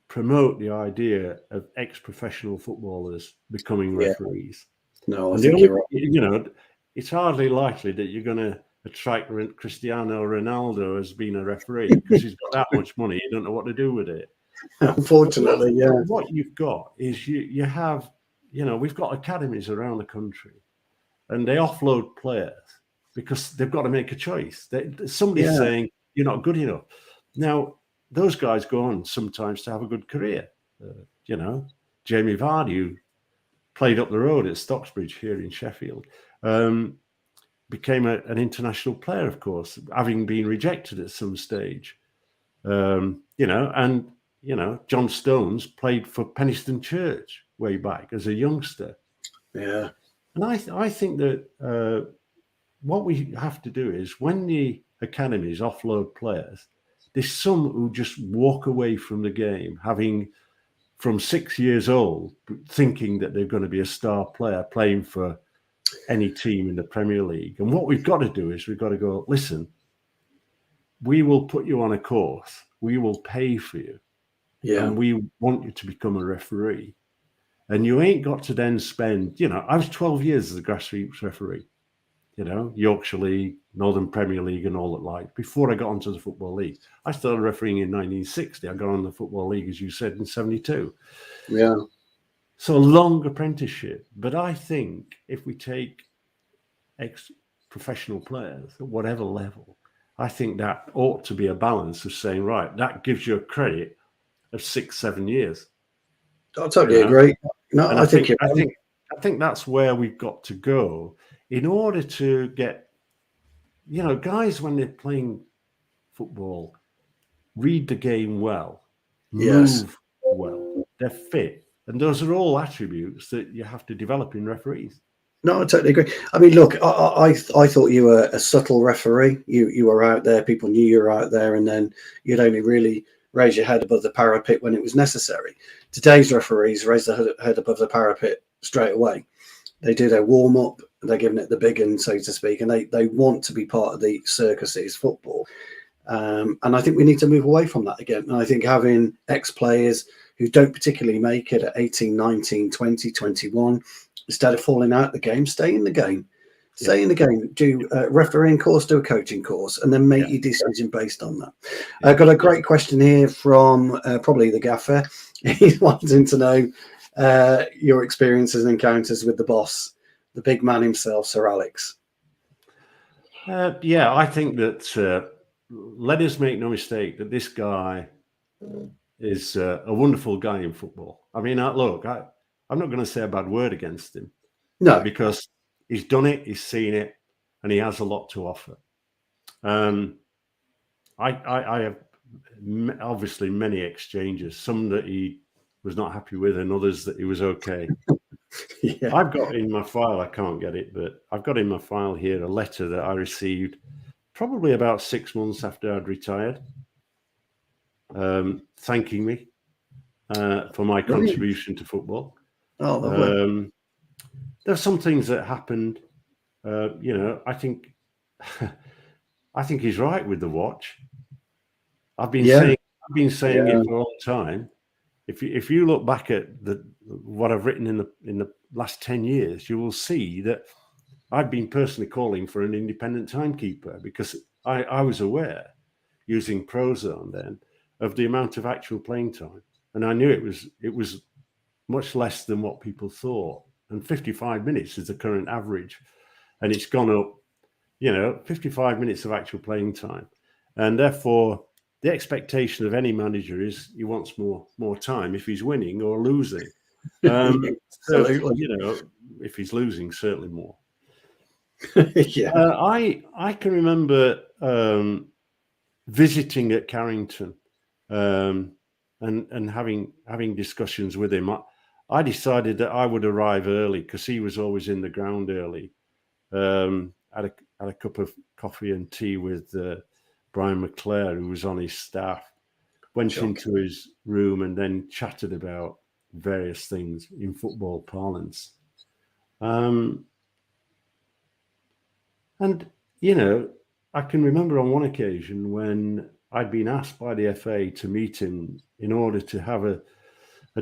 Speaker 2: promote the idea of ex-professional footballers becoming referees.
Speaker 1: No, I
Speaker 2: And
Speaker 1: think you're right.
Speaker 2: it's hardly likely that you're going to attract Cristiano Ronaldo as being a referee because he's got that much money. You don't know what to do with it.
Speaker 1: Unfortunately, yeah.
Speaker 2: But what you've got is you have, we've got academies around the country and they offload players because they've got to make a choice. Somebody's saying, you're not good enough. Now, those guys go on sometimes to have a good career. Jamie Vardy, who played up the road at Stocksbridge here in Sheffield, became an international player, of course, having been rejected at some stage. John Stones played for Penistone Church way back as a youngster.
Speaker 1: Yeah.
Speaker 2: And I think that what we have to do is when the academies offload players, there's some who just walk away from the game, having from 6 years old, thinking that they're going to be a star player playing for any team in the Premier League. And what we've got to do is we've got to go, listen, we will put you on a course. We will pay for you.
Speaker 1: Yeah.
Speaker 2: And we want you to become a referee. And you ain't got to then spend, I was 12 years as a grassroots referee, Yorkshire League, Northern Premier League and all that like, before I got onto the Football League. I started refereeing in 1960. I got on the Football League, as you said, in 72.
Speaker 1: Yeah.
Speaker 2: So a long apprenticeship. But I think if we take ex-professional players at whatever level, I think that ought to be a balance of saying, right, that gives you a credit of 6-7 years.
Speaker 1: I totally agree. No,
Speaker 2: and
Speaker 1: I think
Speaker 2: that's where we've got to go in order to get, guys when they're playing football, read the game well, move well, they're fit, and those are all attributes that you have to develop in referees.
Speaker 1: No, I totally agree. I mean, look, I thought you were a subtle referee. You were out there. People knew you were out there, and then you'd only really raise your head above the parapet when it was necessary. Today's referees raise their head above the parapet straight away. They do their warm up. They're giving it the big one, so to speak, and they want to be part of the circus that is football. And I think we need to move away from that again. And I think having ex-players who don't particularly make it at 18, 19, 20, 21, instead of falling out the game, stay in the game. Stay in the game, do a refereeing course, do a coaching course, and then make your decision based on that. I've got a great question here from probably the gaffer. He's wanting to know your experiences and encounters with the boss, the big man himself, Sir Alex.
Speaker 2: I think that let us make no mistake that this guy is a wonderful guy in football. I mean, look, I'm not going to say a bad word against him.
Speaker 1: No.
Speaker 2: Because he's done it, he's seen it, and he has a lot to offer. I have obviously many exchanges, some that he was not happy with and others that he was okay. I've got in my file, I can't get it, but I've got in my file here a letter that I received probably about 6 months after I'd retired, thanking me for my contribution to football.
Speaker 1: Oh, lovely.
Speaker 2: There's some things that happened. I think he's right with the watch. I've been saying it for a long time. If you look back at what I've written in the last 10 years, you will see that I've been personally calling for an independent timekeeper because I was aware, using Prozone then, of the amount of actual playing time, and I knew it was much less than what people thought. And 55 minutes is the current average, and it's gone up. 55 minutes of actual playing time, and therefore the expectation of any manager is he wants more time if he's winning or losing. So, if he's losing, certainly more. I can remember visiting at Carrington and having discussions with him. I decided that I would arrive early because he was always in the ground early. Had a cup of coffee and tea with Brian McClare, who was on his staff. Went into his room and then chatted about various things in football parlance. And I can remember on one occasion when I'd been asked by the FA to meet him in order to have a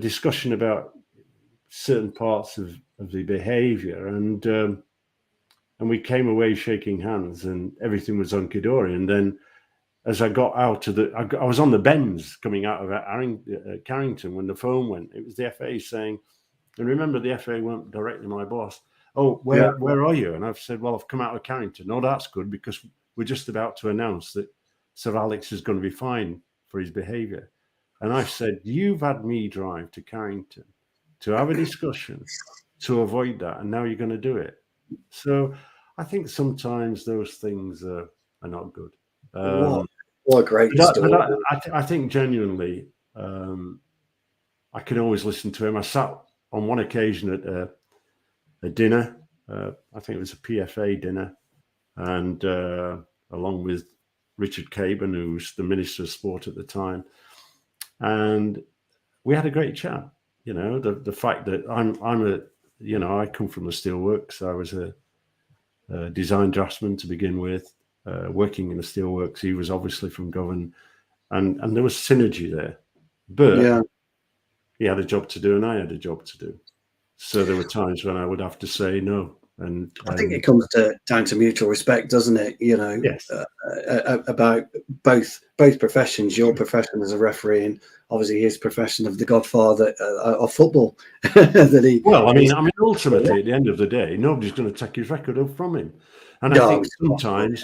Speaker 2: discussion about certain parts of the behaviour, and we came away shaking hands, and everything was hunky dory. And then, as I got out of I was on the bends coming out of Carrington when the phone went. It was the FA saying, and remember, the FA weren't directly my boss. Oh, where are you? And I've said, well, I've come out of Carrington. Oh, that's good, because we're just about to announce that Sir Alex is going to be fined for his behaviour. And I've said, you've had me drive to Carrington to have a discussion to avoid that, and now you're going to do it. So I think sometimes those things are not good.
Speaker 1: What a great story.
Speaker 2: But I think genuinely, I can always listen to him. I sat on one occasion at a dinner. I think it was a PFA dinner, and along with Richard Caban, who was the Minister of Sport at the time, and we had a great chat. You know, the fact that I come from the steelworks. I was a design draftsman to begin with, working in the steelworks. He was obviously from Govan, and there was synergy there. But he had a job to do, and I had a job to do. So there were times when I would have to say no. And
Speaker 1: I think it comes down to mutual respect, doesn't it? You know,
Speaker 2: yes.
Speaker 1: About both professions. Your profession as a referee, and obviously his profession of the godfather of football.
Speaker 2: Ultimately, at the end of the day, nobody's going to take his record up from him. And I think sometimes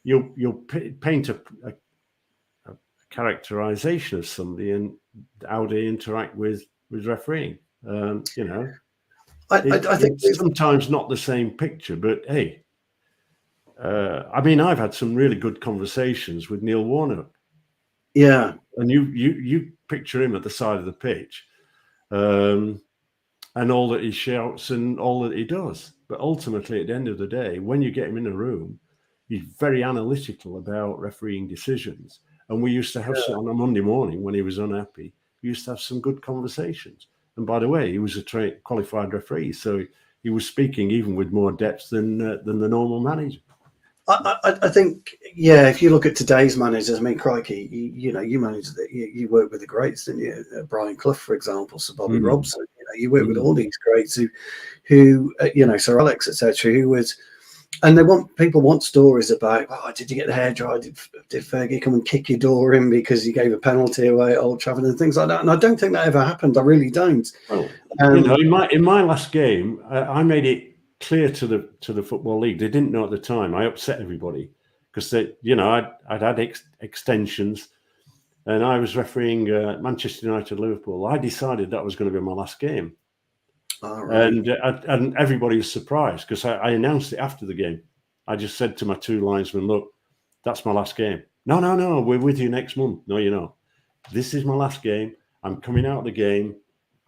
Speaker 2: you'll paint a characterization of somebody and how they interact with refereeing. You know. I think it's sometimes not the same picture, but hey, I've had some really good conversations with Neil Warnock.
Speaker 1: Yeah,
Speaker 2: and you picture him at the side of the pitch, and all that he shouts and all that he does. But ultimately, at the end of the day, when you get him in a room, he's very analytical about refereeing decisions. And we used to have on a Monday morning when he was unhappy, we used to have some good conversations. And by the way, he was a qualified referee, so he was speaking even with more depth than the normal manager.
Speaker 1: I think, if you look at today's managers, I mean, crikey, you managed that. You work with the greats, didn't you? Brian Clough, for example, Sir Bobby Robson. You work with all these greats who Sir Alex, etc. Who was, and people want stories about, did you get the hair dry? Did Fergie come and kick your door in because you gave a penalty away at Old Trafford and things like that? And I don't think that ever happened. I really don't.
Speaker 2: Well, in my last game, I made it clear to the Football League. They didn't know at the time. I upset everybody because I'd had extensions, and I was refereeing Manchester United Liverpool. I decided that was going to be my last game.
Speaker 1: Right.
Speaker 2: And everybody was surprised because I announced it after the game. I just said to my two linesmen, look, that's my last game. No, we're with you next month. No, you're not. This is my last game. I'm coming out of the game.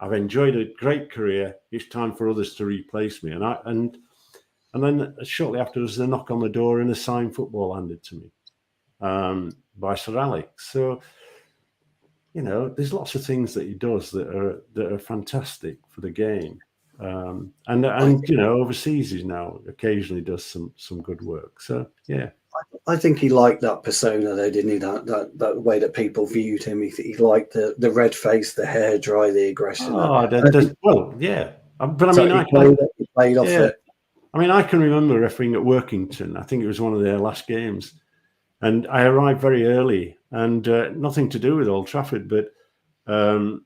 Speaker 2: I've enjoyed a great career. It's time for others to replace me. And then shortly after, there was a knock on the door and a signed football handed to me by Sir Alex. So, there's lots of things that he does that are fantastic for the game. And overseas he now occasionally does some good work. So yeah.
Speaker 1: I think he liked that persona, though, didn't he? That way that people viewed him. He liked the red face, the hair dry, the aggression.
Speaker 2: Yeah. But
Speaker 1: he played off it.
Speaker 2: I mean, I can remember refereeing at Workington. I think it was one of their last games, and I arrived very early, and nothing to do with Old Trafford, but I'm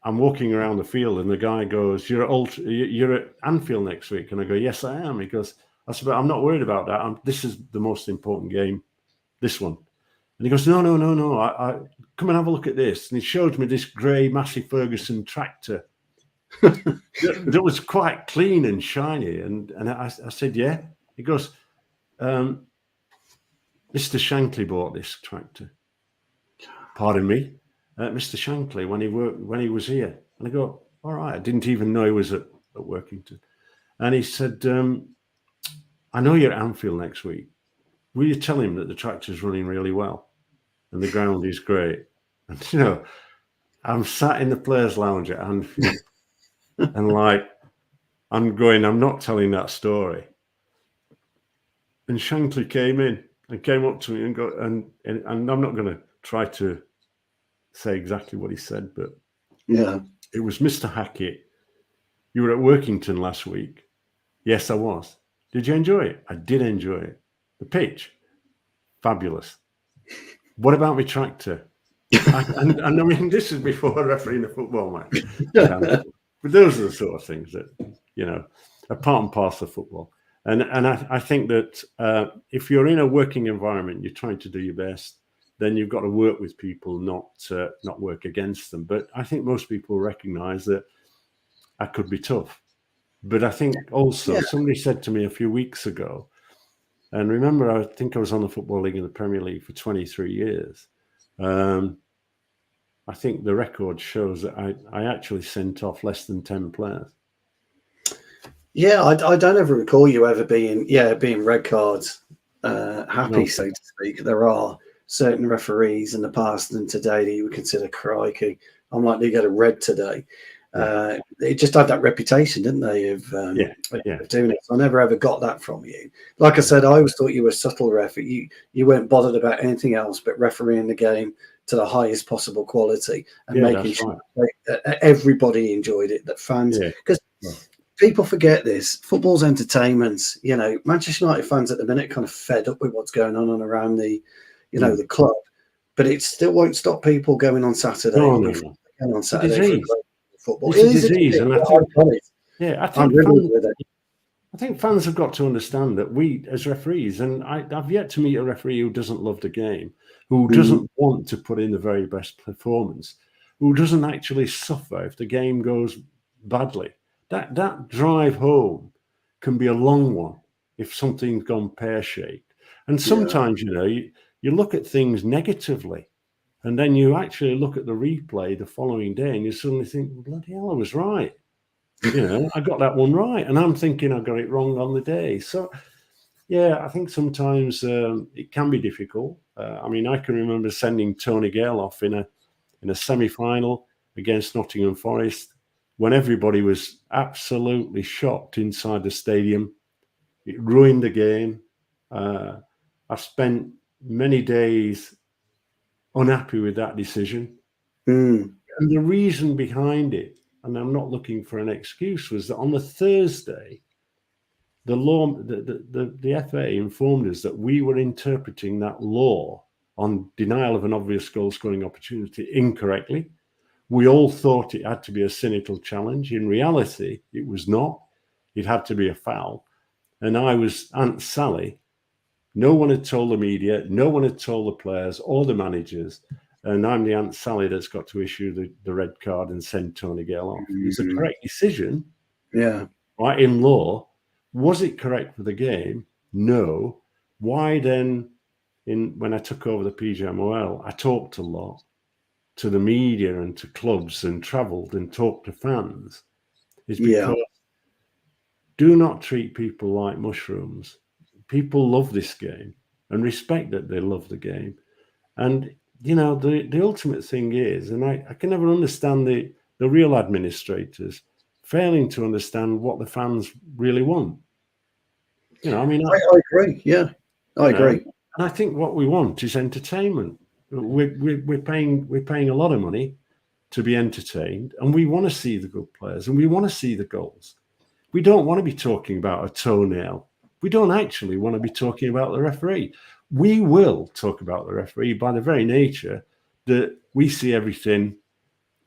Speaker 2: walking around the field, and the guy goes, "You're at Anfield next week," and I go, "Yes, I am." He goes, I'm not worried about that. This is the most important game, this one. And he goes, no. I come and have a look at this. And he showed me this grey Massey Ferguson tractor that was quite clean and shiny. And I said, yeah. He goes, Mr. Shankly bought this tractor. Pardon me, Mr. Shankly, when he was here. And I go, all right. I didn't even know he was at Workington. And he said, I know you're at Anfield next week. Will you tell him that the tractor's running really well and the ground is great? And, I'm sat in the players' lounge at Anfield and I'm not telling that story. And Shankly came in and came up to me and and I'm not going to try to say exactly what he said, but
Speaker 1: yeah,
Speaker 2: it was Mr. Hackett You were at Workington last week. Yes, I was. Did you enjoy it? I did enjoy it. The pitch, fabulous. What about my tractor? And I mean, this is before refereeing a football match. But those are the sort of things that, are part and parcel of football. And I think that if you're in a working environment, you're trying to do your best, then you've got to work with people, not work against them. But I think most people recognize that could be tough. But I think also somebody said to me a few weeks ago, and remember, I think I was on the Football League and the Premier League for 23 years. I think the record shows that I actually sent off less than 10 players.
Speaker 1: Yeah, I don't ever recall you ever being red cards happy, no. So to speak. There are certain referees in the past and today that you would consider, crikey, I'm likely to get a red today. They just had that reputation, didn't they, of doing it. So I never ever got that from you. Like I said, I always thought you were a subtle ref. You weren't bothered about anything else but refereeing the game to the highest possible quality and making sure that everybody enjoyed it, that fans, because people forget this. Football's entertainment. Manchester United fans at the minute kind of fed up with what's going on and around the, the club, but it still won't stop people going on Saturday. On Saturday for football.
Speaker 2: It's a disease, and I think fans have got to understand that we, as referees, and I've yet to meet a referee who doesn't love the game, who doesn't want to put in the very best performance, who doesn't actually suffer if the game goes badly. That drive home can be a long one if something's gone pear-shaped. And sometimes, you look at things negatively, and then you actually look at the replay the following day and you suddenly think, well, bloody hell, I was right. I got that one right. And I'm thinking I got it wrong on the day. So, I think sometimes it can be difficult. I can remember sending Tony Gale off in a semi-final against Nottingham Forest when everybody was absolutely shocked inside the stadium. It ruined the game. I've spent many days unhappy with that decision. And the reason behind it, and I'm not looking for an excuse, was that on the Thursday, the FA informed us that we were interpreting that law on denial of an obvious goal-scoring opportunity incorrectly. We all thought it had to be a cynical challenge. In reality, it was not. It had to be a foul. And I was Aunt Sally. No one had told the media, no one had told the players or the managers. And I'm the Aunt Sally that's got to issue the red card and send Tony Gale off. It's the correct decision. Yeah. Right, in law. Was it correct for the game? No. Why then, when I took over the PGMOL, I talked a lot to the media and to clubs and travelled and talked to fans, is because do not treat people like mushrooms. People love this game and respect that they love the game. And, the ultimate thing is, and I can never understand the real administrators failing to understand what the fans really want. I
Speaker 1: agree. Yeah, I agree.
Speaker 2: And I think what we want is entertainment. We're paying a lot of money to be entertained, and we want to see the good players and we want to see the goals. We don't want to be talking about a toenail. We don't actually want to be talking about the referee. We will talk about the referee by the very nature that we see everything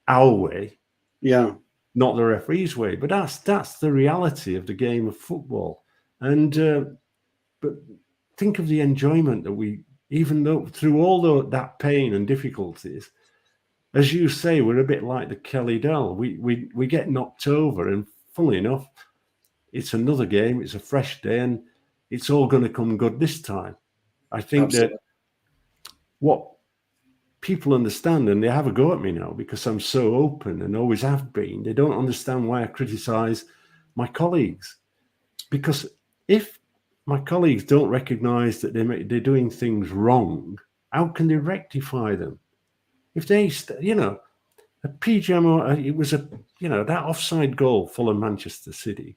Speaker 2: our way, not the referee's way. But that's the reality of the game of football. And but think of the enjoyment that we, even though through all that pain and difficulties, as you say, we're a bit like the Kelly Dell. We get knocked over, and funnily enough, it's another game. It's a fresh day, and it's all going to come good this time. I think that what people understand, and they have a go at me now because I'm so open and always have been, they don't understand why I criticise my colleagues. Because if my colleagues don't recognise that they're doing things wrong, how can they rectify them? If they, a PGMO, it was that offside goal full of Manchester City.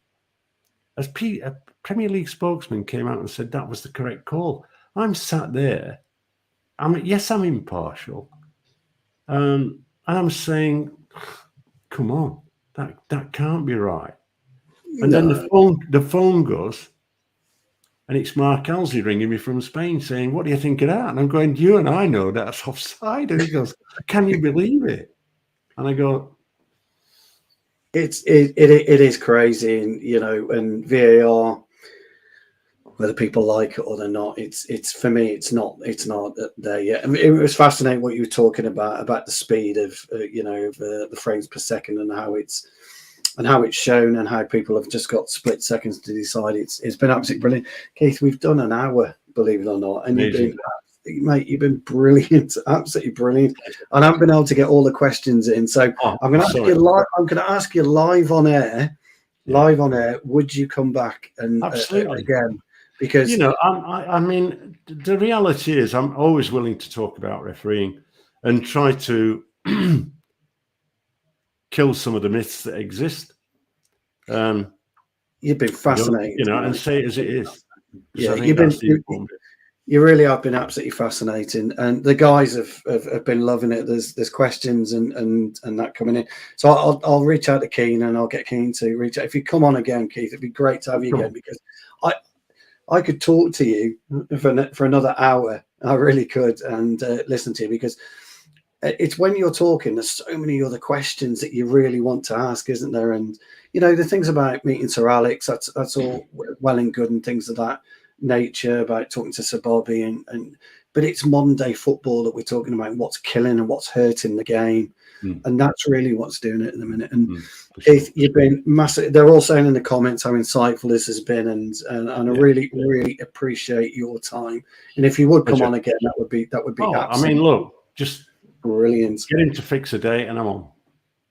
Speaker 2: As a Premier League spokesman came out and said that was the correct call. I'm sat there. I'm impartial. And I'm saying, come on, that can't be right. And then
Speaker 1: No.
Speaker 2: the phone goes, and it's Mark Halsey ringing me from Spain saying, "What do you think of that?" And I'm going, "You and I know that's offside." And he goes, "Can you believe it?" And I go,
Speaker 1: It is crazy, and and VAR, whether people like it or they're not, it's for me, it's not there yet. I mean, it was fascinating what you were talking about the speed of of the frames per second, and how it's shown, and how people have just got split seconds to decide. It's been absolutely brilliant. Keith, we've done an hour, believe it or not, and
Speaker 2: amazing.
Speaker 1: you've been brilliant, absolutely brilliant. And I haven't been able to get all the questions in, so I'm going to ask you live. I'm going to ask you live on air. Live on air. Would you come back and
Speaker 2: Absolutely.
Speaker 1: again? Because
Speaker 2: I mean, the reality is, I'm always willing to talk about refereeing and try to kill some of the myths that exist.
Speaker 1: You've been fascinating,
Speaker 2: and say it as it is.
Speaker 1: Yeah, you really have been absolutely fascinating, and the guys have been loving it. There's questions and that coming in, so I'll reach out to Keane, and I'll get Keane to reach out. If you come on again, Keith, it'd be great to have you again, because I could talk to you for another hour. I really could, and listen to you, because it's when you're talking, there's so many other questions that you really want to ask, isn't there? And the things about meeting Sir Alex, that's all well and good, and things of that nature, about talking to Sir Bobby, but it's modern day football that we're talking about, what's killing and what's hurting the game. And that's really what's doing it in the minute. And Keith, you've been massive. They're all saying in the comments how insightful this has been, and I really, really appreciate your time. And if you would come on again, that would be
Speaker 2: absolutely. I mean, look, just
Speaker 1: brilliant.
Speaker 2: Get him to fix a date, and I'm on.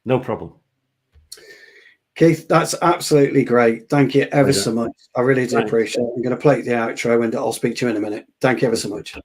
Speaker 2: No problem.
Speaker 1: Keith, that's absolutely great. Thank you ever so much. I really do appreciate it. I'm going to play the outro, and I'll speak to you in a minute. Thank you ever so much.